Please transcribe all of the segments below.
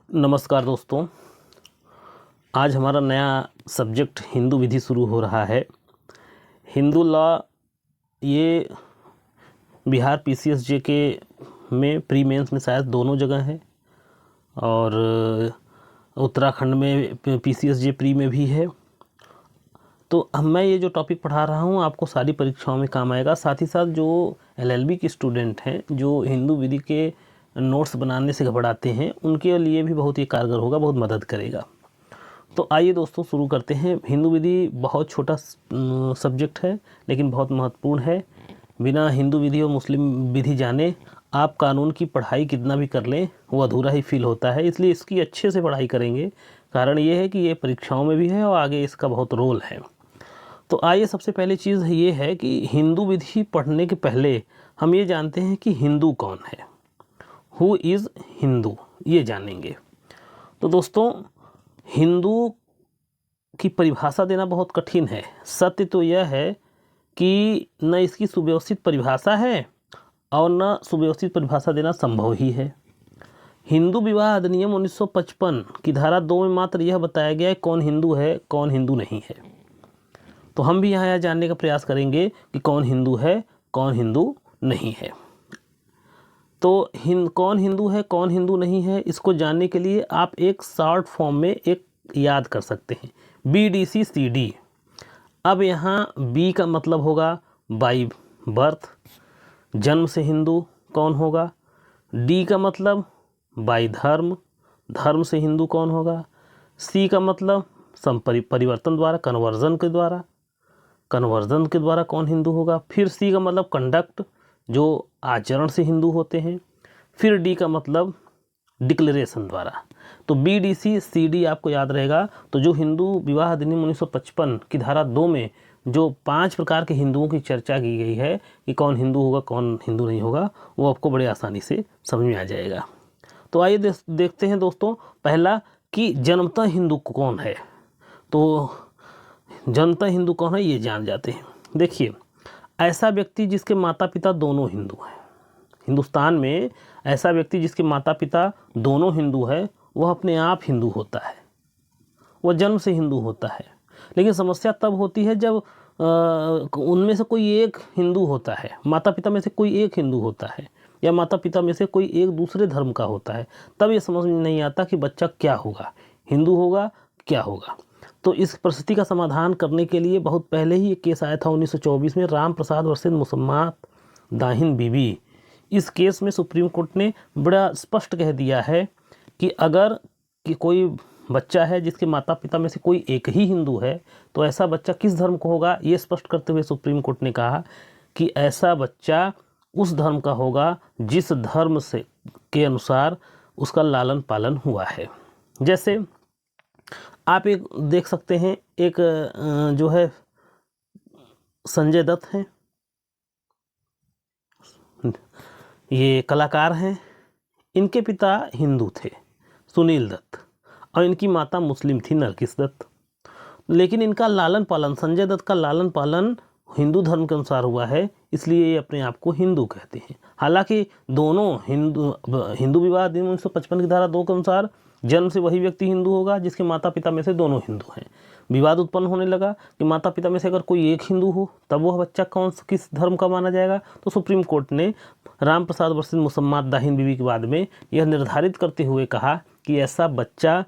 नमस्कार दोस्तों, आज हमारा नया सब्जेक्ट हिंदू विधि शुरू हो रहा है। हिंदू लॉ ये बिहार पीसीएसजे के में प्री मेंस में शायद दोनों जगह है और उत्तराखंड में पीसीएसजे प्री में भी है। तो अब मैं ये जो टॉपिक पढ़ा रहा हूँ आपको सारी परीक्षाओं में काम आएगा। साथ ही साथ जो एलएलबी के स्टूडेंट हैं जो हिंदू विधि के नोट्स बनाने से घबराते हैं उनके लिए भी बहुत ही कारगर होगा, बहुत मदद करेगा। तो आइए दोस्तों शुरू करते हैं। हिंदू विधि बहुत छोटा सब्जेक्ट है लेकिन बहुत महत्वपूर्ण है। बिना हिंदू विधि और मुस्लिम विधि जाने आप कानून की पढ़ाई कितना भी कर लें वो अधूरा ही फील होता है, इसलिए इसकी अच्छे से पढ़ाई करेंगे। कारण ये है कि ये परीक्षाओं में भी है और आगे इसका बहुत रोल है। तो आइए सबसे पहली चीज़ ये है कि हिंदू विधि पढ़ने के पहले हम ये जानते हैं कि हिंदू कौन है। हु इज़ हिंदू, ये जानेंगे। तो दोस्तों, हिंदू की परिभाषा देना बहुत कठिन है। सत्य तो यह है कि न इसकी सुव्यवस्थित परिभाषा है और न सुव्यवस्थित परिभाषा देना संभव ही है। हिंदू विवाह अधिनियम 1955 की धारा 2 में मात्र यह बताया गया है कौन हिंदू है कौन हिंदू नहीं है। तो हम भी यहाँ यह जानने का प्रयास करेंगे कि कौन हिंदू है कौन हिंदू नहीं है। तो कौन हिंदू है कौन हिंदू नहीं है इसको जानने के लिए आप एक शॉर्ट फॉर्म में एक याद कर सकते हैं, BDCCD। अब यहाँ B का मतलब होगा बाई बर्थ, जन्म से हिंदू कौन होगा। D का मतलब बाई धर्म, धर्म से हिंदू कौन होगा। C का मतलब परिवर्तन द्वारा, कन्वर्जन के द्वारा कौन हिंदू होगा। फिर C का मतलब कंडक्ट, जो आचरण से हिंदू होते हैं। फिर D का मतलब डिक्लेरेशन द्वारा। तो BDCCD आपको याद रहेगा। तो जो हिंदू विवाह अधिनियम 1955 की धारा 2 में जो 5 प्रकार के हिंदुओं की चर्चा की गई है कि कौन हिंदू होगा कौन हिंदू नहीं होगा, वो आपको बड़े आसानी से समझ में आ जाएगा। तो आइए देखते हैं दोस्तों, पहला कि जन्मतः हिंदू कौन है। तो जन्मतः हिंदू कौन है ये जान जाते हैं। देखिए, ऐसा व्यक्ति जिसके माता पिता दोनों हिंदू हैं। हिंदुस्तान में ऐसा व्यक्ति जिसके माता पिता दोनों हिंदू है वह अपने आप हिंदू होता है, वह जन्म से हिंदू होता है। लेकिन समस्या तब होती है जब उनमें से कोई एक हिंदू होता है, माता पिता में से कोई एक हिंदू होता है या माता पिता में से कोई एक दूसरे धर्म का होता है। तब ये समझ में नहीं आता कि बच्चा क्या होगा, हिंदू होगा क्या होगा। तो इस परिस्थिति का समाधान करने के लिए बहुत पहले ही एक केस आया था 1924 में, राम प्रसाद वर्सेस मुसम्मात दाहिन बीबी। इस केस में सुप्रीम कोर्ट ने बड़ा स्पष्ट कह दिया है कि अगर कि कोई बच्चा है जिसके माता पिता में से कोई एक ही हिंदू है तो ऐसा बच्चा किस धर्म को होगा, ये स्पष्ट करते हुए सुप्रीम कोर्ट ने कहा कि ऐसा बच्चा उस धर्म का होगा जिस धर्म से के अनुसार उसका लालन पालन हुआ है। जैसे आप एक देख सकते हैं, एक जो है संजय दत्त हैं, ये कलाकार हैं। इनके पिता हिंदू थे सुनील दत्त और इनकी माता मुस्लिम थी नरगिस दत्त। लेकिन इनका लालन पालन, संजय दत्त का लालन पालन हिंदू धर्म के अनुसार हुआ है, इसलिए ये अपने आप को हिंदू कहते हैं। हालांकि दोनों हिंदू विवाह अधिनियम 1955 की धारा 2 के अनुसार जन्म से वही व्यक्ति हिंदू होगा जिसके माता पिता में से दोनों हिंदू हैं। विवाद उत्पन्न होने लगा कि माता पिता में से अगर कोई एक हिंदू हो तब वह बच्चा किस धर्म का माना जाएगा। तो सुप्रीम कोर्ट ने राम प्रसाद वर्सेस मुसम्मात दाहिन बीबी के बाद में यह निर्धारित करते हुए कहा कि ऐसा बच्चा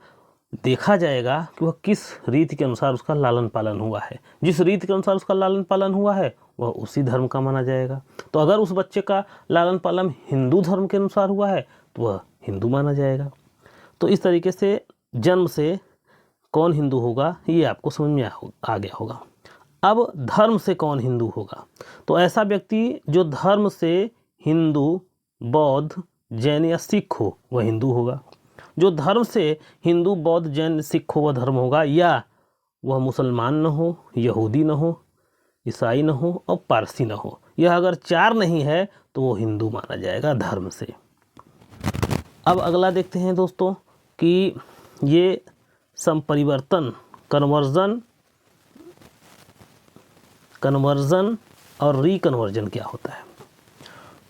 देखा जाएगा कि वह किस रीति के अनुसार उसका लालन पालन हुआ है। जिस रीति के अनुसार उसका लालन पालन हुआ है वह उसी धर्म का माना जाएगा। तो अगर उस बच्चे का लालन पालन हिंदू धर्म के अनुसार हुआ है तो वह हिंदू माना जाएगा। तो इस तरीके से जन्म से कौन हिंदू होगा ये आपको समझ में आ गया होगा। अब धर्म से कौन हिंदू होगा, तो ऐसा व्यक्ति जो धर्म से हिंदू, बौद्ध, जैन या सिख हो वह हिंदू होगा। जो धर्म से हिंदू, बौद्ध, जैन, सिख हो वह धर्म होगा, या वह मुसलमान न हो, यहूदी न हो, ईसाई न हो और पारसी न हो। यह अगर 4 नहीं है तो वो हिंदू माना जाएगा धर्म से। अब अगला देखते हैं दोस्तों कि ये संपरिवर्तन, कन्वर्जन और रिकन्वर्जन क्या होता है।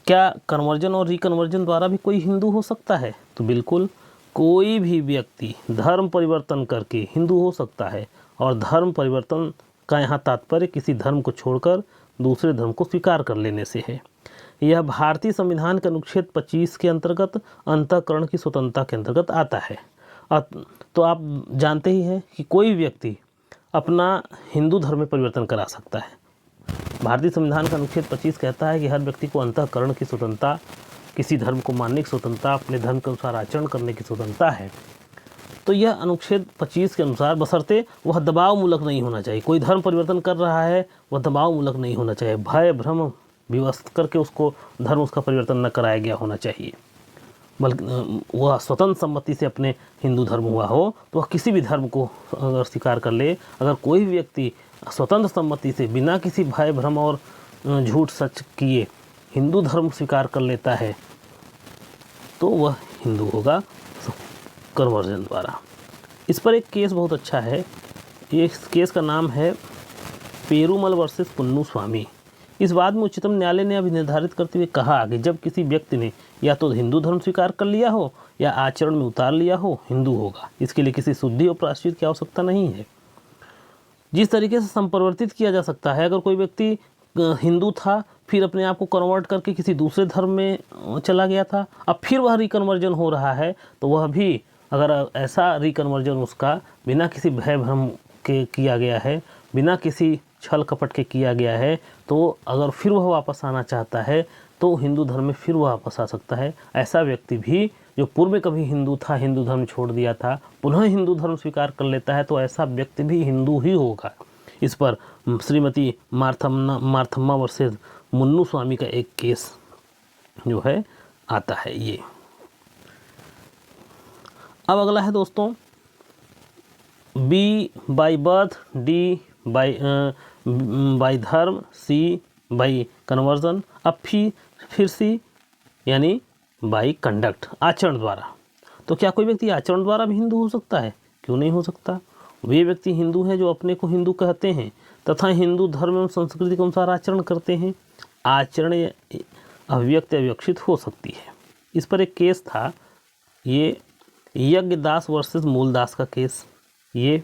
क्या कन्वर्जन और रिकन्वर्जन द्वारा भी कोई हिंदू हो सकता है? तो बिल्कुल, कोई भी व्यक्ति धर्म परिवर्तन करके हिंदू हो सकता है, और धर्म परिवर्तन का यहाँ तात्पर्य किसी धर्म को छोड़कर दूसरे धर्म को स्वीकार कर लेने से है। यह भारतीय संविधान के अनुच्छेद 25 के अंतर्गत अंतःकरण की स्वतंत्रता के अंतर्गत आता है। तो आप जानते ही हैं कि कोई व्यक्ति अपना हिंदू धर्म में परिवर्तन करा सकता है। भारतीय संविधान का अनुच्छेद 25 कहता है कि हर व्यक्ति को अंतःकरण की स्वतंत्रता, किसी धर्म को मानने की स्वतंत्रता, अपने धर्म के अनुसार आचरण करने की स्वतंत्रता है। तो यह अनुच्छेद 25 के अनुसार बशर्ते वह दबाव मूलक नहीं होना चाहिए। कोई धर्म परिवर्तन कर रहा है वह दबाव मूलक नहीं होना चाहिए, भय भ्रम विवश करके उसको धर्म उसका परिवर्तन न कराया गया होना चाहिए, बल्कि वह स्वतंत्र सम्मति से अपने हिंदू धर्म हुआ हो तो वह किसी भी धर्म को अगर स्वीकार कर ले। अगर कोई व्यक्ति स्वतंत्र सम्मति से बिना किसी भय भ्रम और झूठ सच किए हिंदू धर्म स्वीकार कर लेता है तो वह हिंदू होगा कन्वर्जन द्वारा। इस पर एक केस बहुत अच्छा है। ये केस का नाम है पेरूमल वर्सेस पुन्नू स्वामी। इस बात में उच्चतम न्यायालय ने अभी निर्धारित करते हुए कहा कि जब किसी व्यक्ति ने या तो हिंदू धर्म स्वीकार कर लिया हो या आचरण में उतार लिया हो, हिंदू होगा। इसके लिए किसी शुद्धि और प्रायश्चित की आवश्यकता नहीं है। जिस तरीके से संपरिवर्तित किया जा सकता है, अगर कोई व्यक्ति हिंदू था फिर अपने आप को कन्वर्ट करके किसी दूसरे धर्म में चला गया था, अब फिर वह रिकन्वर्जन हो रहा है, तो वह भी अगर ऐसा रिकन्वर्जन उसका बिना किसी भय भ्रम के किया गया है, बिना किसी छल कपट के किया गया है, तो अगर फिर वह वापस आना चाहता है तो हिंदू धर्म में फिर वह वापस आ सकता है। ऐसा व्यक्ति भी जो पूर्व में कभी हिंदू था, हिंदू धर्म छोड़ दिया था, पुनः हिंदू धर्म स्वीकार कर लेता है तो ऐसा व्यक्ति भी हिंदू ही होगा। इस पर श्रीमती मार्थम्मा वर्सेस मुन्नू स्वामी का एक केस जो है आता है ये। अब अगला है दोस्तों, B by birth, D by धर्म, सी बाई कन्वर्जन, अब फिर सी यानी बाई कंडक्ट, आचरण द्वारा। तो क्या कोई व्यक्ति आचरण द्वारा भी हिंदू हो सकता है? क्यों नहीं हो सकता। वे व्यक्ति हिंदू हैं जो अपने को हिंदू कहते हैं तथा हिंदू धर्म एवं संस्कृति के अनुसार आचरण करते हैं। आचरण अभिव्यक्त या विवक्षित हो सकती है। इस पर एक केस था, ये यज्ञदास वर्सेस मूलदास का केस। ये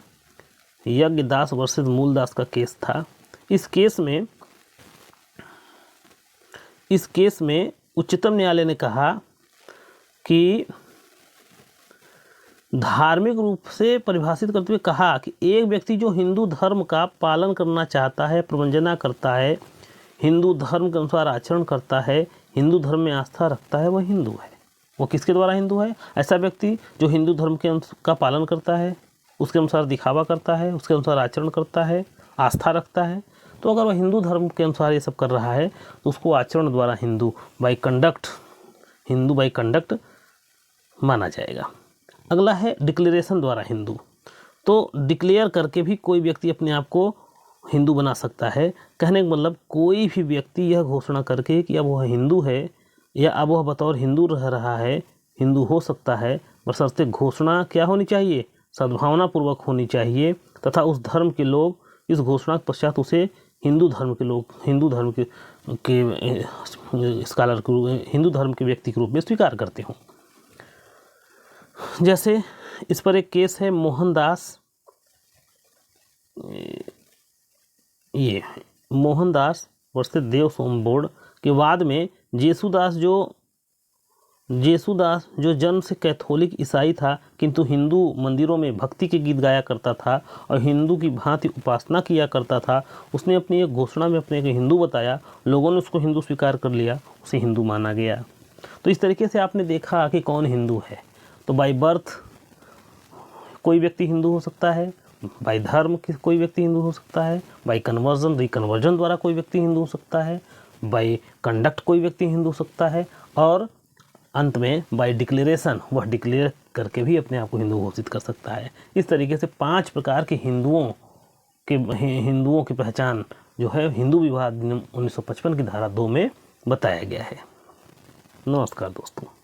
यज्ञदास वर्सेस मूलदास का केस था। इस केस में उच्चतम न्यायालय ने कहा कि धार्मिक रूप से परिभाषित करते हुए कहा कि एक व्यक्ति जो हिंदू धर्म का पालन करना चाहता है, प्रवंजना करता है, हिंदू धर्म के अनुसार आचरण करता है, हिंदू धर्म में आस्था रखता है, वह हिंदू है। वो किसके द्वारा हिंदू है? ऐसा व्यक्ति जो हिंदू धर्म का पालन करता है, उसके अनुसार दिखावा करता है, उसके अनुसार आचरण करता है, आस्था रखता है। तो अगर वह हिंदू धर्म के अनुसार ये सब कर रहा है तो उसको आचरण द्वारा हिंदू बाई कंडक्ट माना जाएगा। अगला है डिक्लेरेशन द्वारा हिंदू। तो डिक्लेयर करके भी कोई व्यक्ति अपने आप को हिंदू बना सकता है। कहने का मतलब कोई भी व्यक्ति यह घोषणा करके कि अब वह हिंदू है या अब वह बतौर हिंदू रह रहा है, हिंदू हो सकता है, बशर्ते घोषणा क्या होनी चाहिए? सद्भावनापूर्वक होनी चाहिए तथा उस धर्म के लोग इस घोषणा के पश्चात उसे हिंदू धर्म के व्यक्ति के रूप में स्वीकार करते हों। जैसे इस पर एक केस है मोहनदास वर्सेस देव सोम बोर्ड के बाद में जेसूदास जो जन्म से कैथोलिक ईसाई था किंतु हिंदू मंदिरों में भक्ति के गीत गाया करता था और हिंदू की भांति उपासना किया करता था, उसने अपनी एक घोषणा में अपने को हिंदू बताया, लोगों ने उसको हिंदू स्वीकार कर लिया, उसे हिंदू माना गया। तो इस तरीके से आपने देखा कि कौन हिंदू है। तो बाई बर्थ कोई व्यक्ति हिंदू हो सकता है, बाई धर्म कोई व्यक्ति हिंदू हो सकता है, बाई कन्वर्जन रिकन्वर्जन द्वारा कोई व्यक्ति हिंदू हो सकता है, बाई कंडक्ट कोई व्यक्ति हिंदू हो सकता है, और अंत में बाई डिक्लेरेशन वह डिक्लेयर करके भी अपने आप को हिंदू घोषित कर सकता है। इस तरीके से 5 प्रकार के हिंदुओं की पहचान जो है हिंदू विवाह अधिनियम 1955 की धारा 2 में बताया गया है। नमस्कार दोस्तों।